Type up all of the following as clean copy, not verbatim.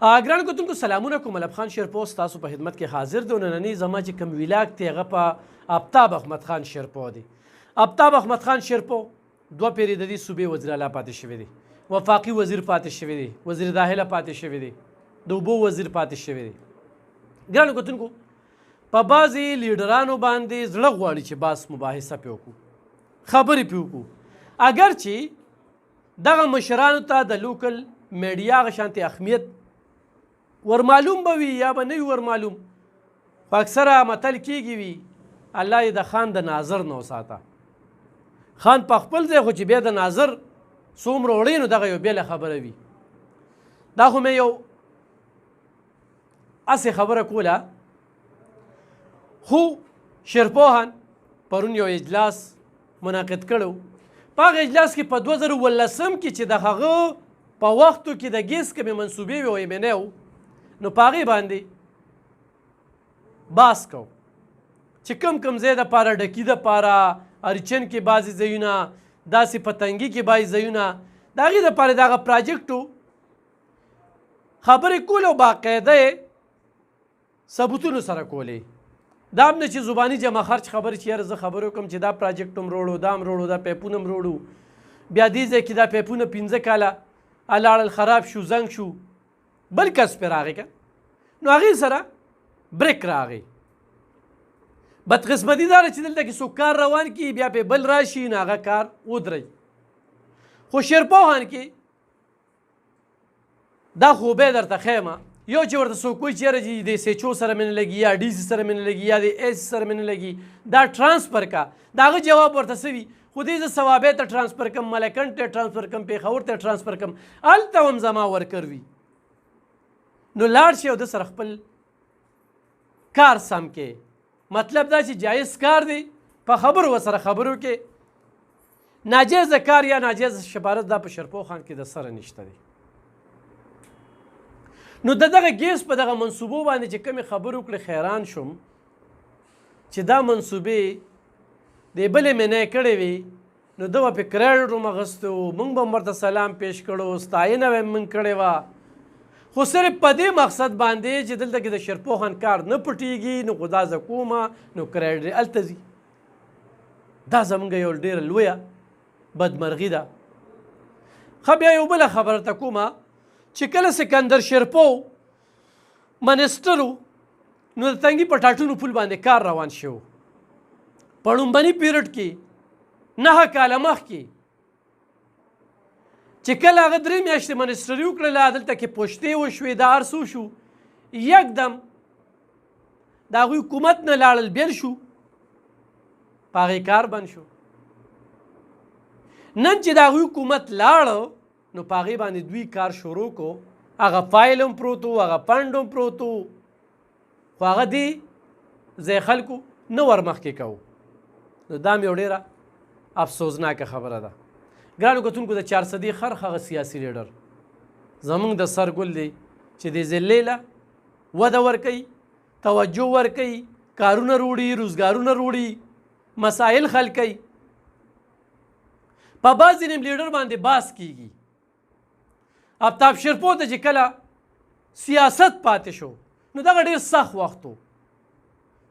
ګران کتونکو سلامونه کوم. ملب خان شیرپو ستاسو په خدمت کې حاضر دی. نننی زما چې کوم ویلاګ دی هغه په آفتاب احمد خان شیرپو دی. آفتاب احمد خان شیرپو 2 پیری د دې صوبې وزیر اعلی پاتې شوی دی، وفاقي وزیر پاتې شوی دی، وزیر داخله پاتې شوی دی، د اوبو وزیر پاتې شوی دی. ګران کتونکو په بعضې لیډرانو باندې زړه غواړي چې باس مباحثه پې وکړو، خبرې پې وکړو، اگر چې دغه مشرانو ته د لوکل میډیا هغه شانتې اهمیت ورمعلوم به وي یا به نه وي ورمعلوم، خو اکثره متل کېږي وي الله یې د خان د ناظر نه وساته. خان په خپل ځای خو چې بیا د ناظر څومره وړی نو دغه یو بېله خبره وي. دا خو مې یو هسې خبره کوله، خو شیرپوهان پرون یو اجلاس منعقد کړی و. په هغه اجلاس کې په 2019 کې چې د هغه په وختو کې د ګیس کومې منصوبې وې او ایمنې و، نو په هغې باندې باس کو چې کم ځای دپاره ډکي دپاره اریچن کې بعضې ځایونه، داسې په تنګي کې بعضې ځایونه، د هغې دپاره د هغه پراجکټو خبرې کولې او باقاعده یې ثبوتونو سره کولې. دا هم نه چې زباني جمع خرچ خبرې چې یاره زه خبرې وکړم چې دا پراجکټ هم روړو، دا هم روړو، دا پیپونه هم روړو، بیا دې ځای کې دا پیپونه 15 کاله الاړل خراب شو، زنګ شو، بل کس پې راغی که نو هغې سره بریک راغی. بدقسمتي دا ده چې دلته کې څوک کار روان کړي بیا پې بل راشي نو هغه کار ودروي. خو شیرپوهان کې دا خوبې درته ښیم، یو چې ورته څوک وایي چې یاره د سیچو سره مې نه لګي یا ډي سي سره مې نه لګي یا د اے سي سره مې نه لګي، دا ټرانسفر کا، د هغه جواب ورته څه وي؟ خو دې زه ثوابې ته ټرانسفر کم، ملکند ته ټرانسفر کم، پېښور ته ټرانسفر کم، هلته هم زما ورکر وي. نو لاړ شي او د سره خپل کار سم کې. مطلب دا چې جایز کار دی په خبرو ورسره خبرو کې، ناجیزه کار یا ناجیز شبارت دا په شیرپو خان کې د سره نشته دی. نو د دغه ګیس په دغه منصوبو باندې چې کومې خبرې وکړې حیران شوم چې دا منصوبې د بلې منع کړې وي نو ده به پې کریډټ هم اخیستی و، موږ به هم ورته سلام پیش کړو، ستاینه به یې موږ کړې وه، خو صرف په دې مقصد باندې چې دلته کې د شیرپوهان کار نه پټېږي نو خو دا زه کومه نو کریډټ هلته ځي. دا زموږ یو ډېره لویه بدمرغي ده. ښه بیا یو بله خبره ته کومه چې کله سکندر شیرپو منسټر و نو د تنګي په ټاټونو پل باندې کار روان شو. په لومبني پیریډ کې 9 کاله مخکې چې کله هغه 3 میاشتې منسټري وکړله دلته کې پوښتې وشوې، دا هر څه وشو، یکدم د هغوی حکومت نه لاړل، بیل شو، په هغې کار بند شو. نن چې د هغوی حکومت لاړه نو په هغې باندې دوی کار شروع کو، هغه فایل هم پروت و، هغه فنډ هم پروت و، خو هغه دې ځای خلکو نه ورمخکې کوو. نو دا هم یو ډېره افسوسناکه خبره ده. ګرانو کتونکو د 400 خرخ هغه سیاسي لیډر زموږ د سر ګل دی چې د ضلعې له وده ورکوي، توجه ورکوي، کارونه روړي، روزګارونه روړي، مسایل حل کوي. په بعضې نیم لیډر باندې باس کیږي. آفتاب شیرپو ته چې کله سیاست پاتې شو نو دغه ډېر سخت وخت و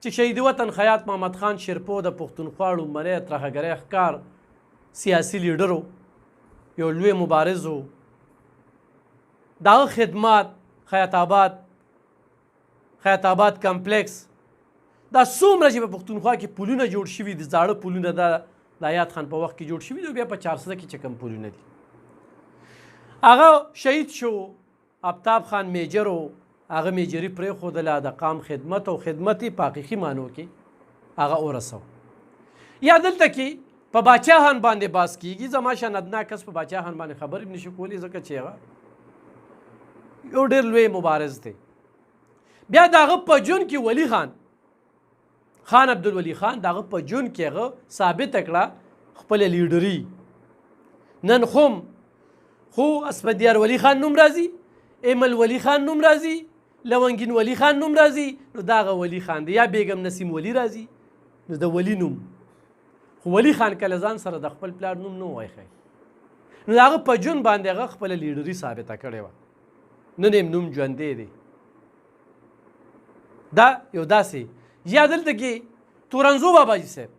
چې شهید وطن خیاط محمد خان شیرپو د پښتونخوا لومړی ترهګری ښکار سیاسي لیډر و، یو لوی مبارز و. د هغه خدمات خیاط آباد کمپلیکس دا څومره چې په پښتونخوا کې پلونه جوړ شوي دي، زاړه پلونه د آیات خان په وخت کې جوړ شوي دي، بیا په 400 کې چې کوم پلونه دي هغه شهید شو. آفتاب خان میجر و، هغه میجري پرېښودله، د قام خدمت او خدمت یې په حقیقي معنو کې هغه ورسو. یا دلته کې په باچا خان باندې باس کیږي. زما شان ادنا کس په باچا خان باندې خبرې هم نشي کولی ځکه چې هغه یو ډېر لوی مبارز دی. بیا د هغه په جون کې ولی خان عبدالولي خان د هغه په جون کې هغه ثابته کړه خپله لیډري. نن خو اسفندیار ولی خان نوم راځي، ایمل ولی خان نوم راځي، لونګین ولی خان نوم راځي، نو دا هغه ولی خان دی. یا بیګم نسیم ولی راځي نو د ولی نوم، خو ولی خان کله ځان سره د خپل پلار نوم نه وایخی. نو د هغه په جون باندې هغه خپله لیډري ثابته کړې وه. نن یې نوم ژوندی دی. دا یو داسې یا دلته کې تورنزو باباجي صاحب،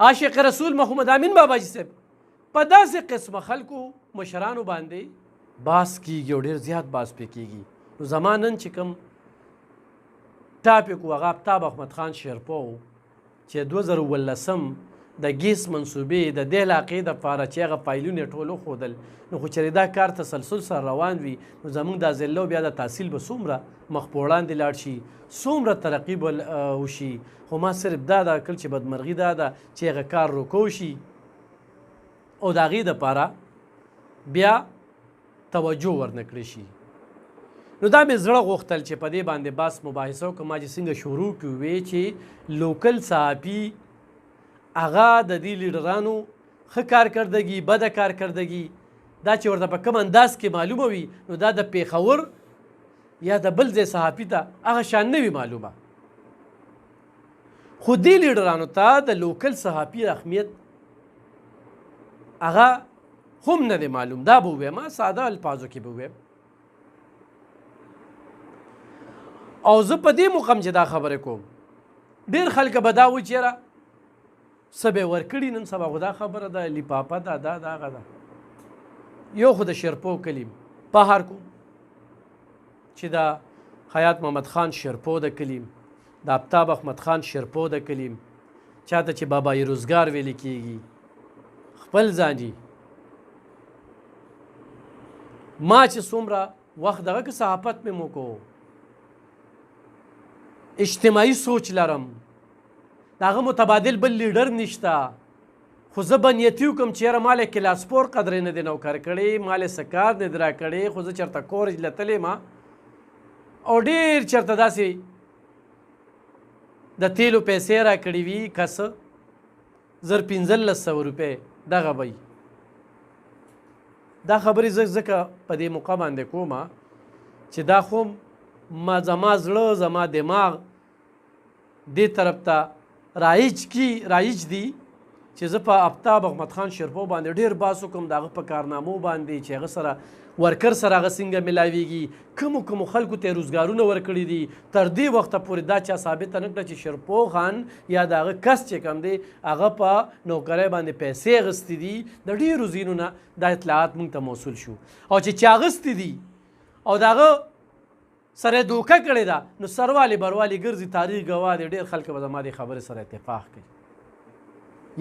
عاشق رسول محمد امین باباجي صاحب په داسې قسمه خلکو مشرانو باندې باس کیږي او ډېر زیات باس پې کیږي. نو زما نن چې کوم ټاپک و هغه آفتاب احمد خان شیرپو چې 2018 د ګیس منصوبې د دې علاقې دپاره چې هغه فایلونه یې ټول وښودل، نو خو چېرې دا کار تسلسل سره روان وي نو زموږ دا ضلع بیا د تحصیل به څومره مخ په وړاندې لاړ شي، څومره ترقي به وشي. خو ما صرف دا کړ چې بدمرغي دا ده چې هغه کار روکو شي او د هغې دپاره بیا توجه ورنه کړی شي. نو دا مې زړه غوښتل چې په دې باندې بس مباحثه وکړم. ما چې څنګه شروع کړو وی چې لوکل صحافي هغه د دې لیډرانو ښه کارکردګي بده کارکردګي دا چې ورته په کوم انداز کې معلومه وي نو دا د پیښور یا د بل ځای صحافي ته هغه شان نه وي معلومه. خو دې لیډرانو ته د لوکل صحافي اهمیت هغه هم نه دی معلوم. دا به ووایم ساده الفاظو کې به ووایم. او زه په دې موقم چې دا خبرې کوم ډېر خلک به دا وایي چې یاره څه به یې ورکړي نن سبا خو دا خبره ده لیپاپه ده دا هغه ده. یو خو د شیرپو کلیم پهر کوم چې دا حیات محمد خان شیرپو د کلیم، د آفتاب احمد خان شیرپو د کلیم، چاته چې بابای روزګار ویل کېږي، خپل ځانجي ما چې څومره وخت دغه که صحافت مې مو کو اجتماعي سوچ لرم، د هغه متبادل بل لیډر نشته. خو زه به نیتي وکړم چې یاره مال یې کلاسپور قدرې نه دی نوکر کړی، مال یې څه کار نه دی راکړی. خو زه چېرته کورج له تللی ما او ډېر چېرته داسې د تیلو پیسې راکړې وي که څه 1500 روپۍ دغه به دا خبرې زه ځکه په دې موقع باندې کوم چې دا خو زما زړه زما دماغ دې طرف ته رایج دي چې زه په آفتاب احمد خان شیرپو باندې ډېر باس وکړم د هغه په کارنامو باندې چې هغه سره ورکر سره هغه څنګه ملاویږي، کومو خلکو ته یې روزګارونه ورکړي دي. تر دې وخته پورې دا چا ثابته نه کړه چې شیرپو خان یا د هغه کس چې کوم دی هغه په نوکرۍ باندې پیسې اخیستې دي. د ډېرو ځایونو نه دا اطلاعات موږ ته موصول شو او چې چا اخیستې دي او د هغه سره دوکه کړې ده نو سروالې بروالې ګرځي، تاریخ ګواه دی. ډېر خلک به زما دې خبرې سره اتفاق کوي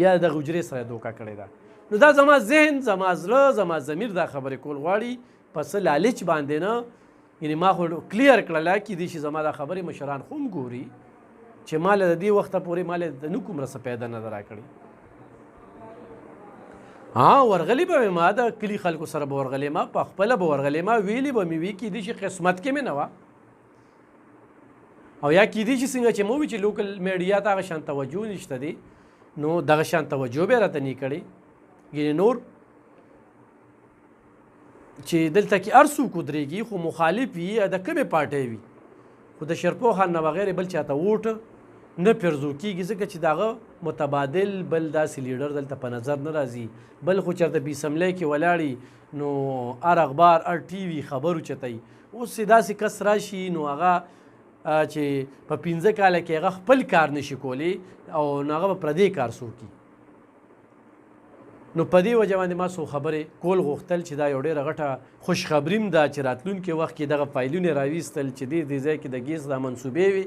یا د حجرې سره دوکه کړې ده. نو دا زما ذهن زما زړه زما ضمیر دا خبرې کول غواړي په څه لالچ باندې نه. یعنې ما خو کلیر کړله کیدای شي زما دا خبرې مشران خو هم ګوري چې ما له د دې وخته پورې ما له د نه کومره څه پیدا نه ده راکړې. ورغلی به ما د کلي خلکو سره به ورغلی ما په خپله به ورغلی ما ویلې به مې وي کیدای شي قسمت کې مې نه وه او یا کیدای شي څنګه چې مو وي چې لوکل میډیا ته هغه شان توجه نشته دی نو دغه شان توجه به راته نه کړې. یعنې نور چې دلته کې هر څوک ودرېږي خو مخالف وي یا د کومې پارټۍ وي خو د شیرپو خان نه بغیر بل چاته ووټ نه پرزو کېږي ځکه چې دغه متبادل بل داسې لیډر دلته په نظر نه راځي. بل خو چېرته بي اسمبلی کې ولاړي نو هر اخبار هر ټي وي خبر اوچتوي. اوس چې داسې کس راشي نو هغه چې په 15 کاله کې هغه خپل کار نشي کولی او نو هغه به پردی کار څوکي. نو په دې وجه باندې ما څو خبرې کول غوښتل چې دا یو ډېره غټه خوشخبري م ده چې راتلونکي وخت کې دغه فایلونه راویستل چې دې ځای کې د ګیس دا منصوبې وي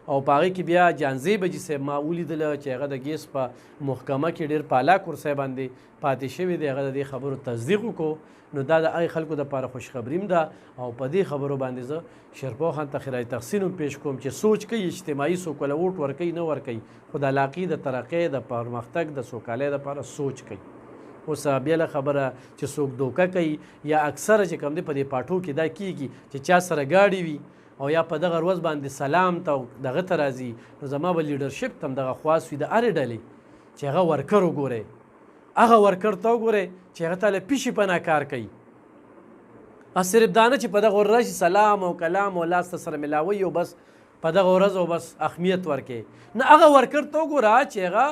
او په هغې کې بیا جانزی بجي صاحب ما ولیدله چې هغه د ګیس په محکمه کې ډېر پالا کرسی باندې پاتې شوی دی. هغه د دې خبرو تصدیق وکړو. نو دا د هغې خلکو دپاره خوشخبري م ده او په دې خبرو باندې زه شیرپو خان ته خیرای تحسین هم پیش کوم چې سوچ کوي اجتماعي څوک وله ووټ ورکوي نه ورکوي خو د علاقې د ترقۍ د پرمختګ د سوکالۍ دپاره سوچ کوي. اوس بېله خبره چې څوک دوکه کوي یا اکثره چې کوم دی په دې پاټو کې دا کیږي چې چا سره ګاډي وي او یا په دغه ورځ باندې سلام ته دغه ته راځي نو زما به لیډرشپ ته هم دغه خواست وي د هرې ډلې چې هغه ورکر وګورئ، هغه ورکر ته وګورئ چې هغه تاله پیشي پناه کار کوي. صرف دا نه چې په دغه ورځ راشي سلام او کلام او لاس ته سره ملاوي او بس په دغه ورځ او بس اهمیت ورکوي. نه هغه ورکر ته وګوره چې هغه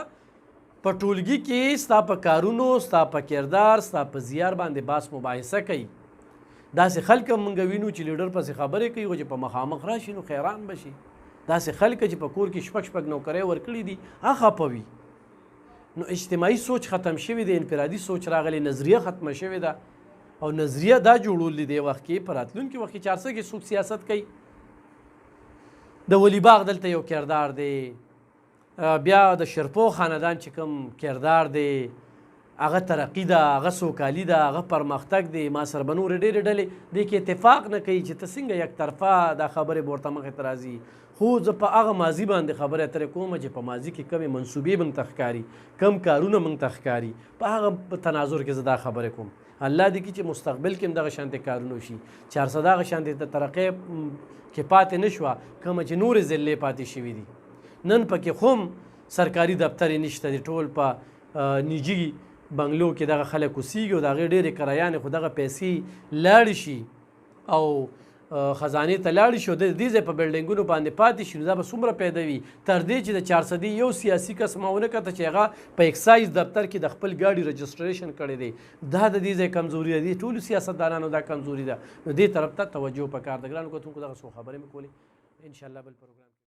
په ټولګي کې ستا په کارونو ستا په کردار ستا په زیار باندې باس مباحثه کوي. داسې خلک هم موږ وینو چې لیډر پسې خبرې کوي خو چې په مخامخ راشي نو حیران به شي. داسې خلک چې په کور کې شپږ نوکرۍ ورکړي دي هغه خفه وي. نو اجتماعي سوچ ختم شوی دی، انفرادي سوچ راغلی، نظریه ختمه شوې ده او نظریه دا جوړول دی وخت کې په راتلونکي وخت کې 400 کې څوک سیاست کوي. د ولی باغ دلته یو کردار دی، بیا د شرپو خاندان چې کوم کردار دی هغه ترقي ده، هغه سوکالي ده، هغه پرمختګ دی. ما سره به نورې ډېرې ډلې دې کې اتفاق نه کوي چې ته څنګه یک طرفه دا خبرې به ورته مخې ته راځي. خو زه په هغه ماضي باندې خبرې اترې کوم چې په ماضي کې کمې منصوبې موږ ته ښکاري، کم کارونه موږ ته ښکاري، په هغه تناظر کې زه دا خبرې کوم. الله دې کړي چې مستقبل کې هم دغه شانتې کارونه وشي. 400 دغه شانتې د ترقۍ کې پاتې نه شوه، کومه چې نورې ضلعې پاتې شوي دي. نن پکې خو هم سرکاري دفترې نشته دي، ټول په نجي بنګلو کې دغه خلک اوسېږي او د هغې ډېرې کرایانې خو دغه پیسې لاړې شي او خزانې ته لاړې شي او د دې ځای په بلډینګونو باندې پاتې شي. نو دا به څومره پیدا وي تر دې چې د 400 یو سیاسي کس ما ونه کته چې هغه په اکسایز دفتر کې د خپل ګاډي رجسټریشن کړی دی. دا د دې ځای کمزوري ده، ټولو سیاستدانانو دا کمزوري ده. نو دې طرف ته توجه پکار ده. ګرانو کتونکو دغه څو خبرې مې کولې، انشاءالله بل پروګرام